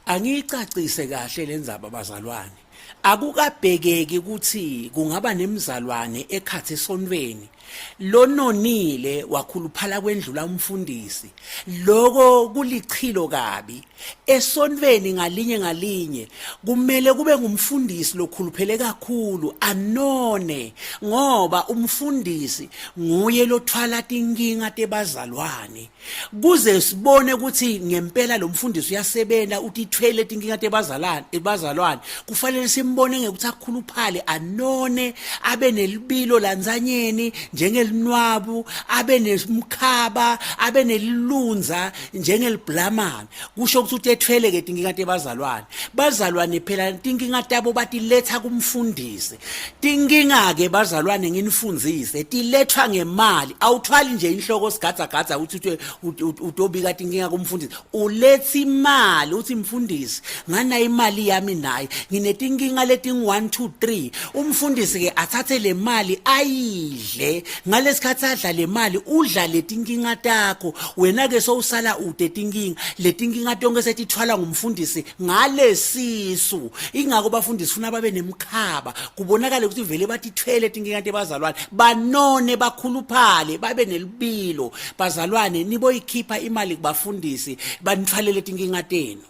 Angicacise kahle lendzaba bazalwane. Akukabhekeki ukuthi kungaba nemizalwane ekhathe esonweni. Lononile wakhuluphala kwendlula umfundisi. Loko kulichilo kabi. Esonweni ngalinye kumele kube ngumfundisi lokhuluphele kakhulu anone ngoba umfundisi nguye lothwala tinkinga tebazalwane. Kuze sibone ukuthi ngempela lo mfundisi uyasebenza utithwele tinkinga tebazalwane kufanele simbone ngekuthi akhuluphale anone abe nelibilo lanzanyeni njengelinwabu abe nemkhaba abe nelilunza njengeliblamana kusho ukuthi utethwele ke tinkinga tebazalwane bazalwane phela tinkinga tabo batiletha kumfundisi tinkinga ke bazalwane nginifundzise tilethwa ngemali awuthwali nje inhloko sigadza ukuthi utobika tinkinga kumfundisi uletha imali uthi mfundisi ngana imali yami nayi nginetinkinga leti 1 2 3 umfundisi ke athathe le mali ayidle ngalesikhathi adla le mali udla letinkinga takho wena ke sowusala ude tinkinga letinkinga tonke setithwala ngumfundisi ngalesisu ingako bafundisi funa babe nemkhaba kubonakala ukuthi vele batithwele tinkinga tebazalwane banone bakhuluphale babe nelibilo bazalwane niboyikhipha imali kubafundisi banithwalele tinkinga tenu.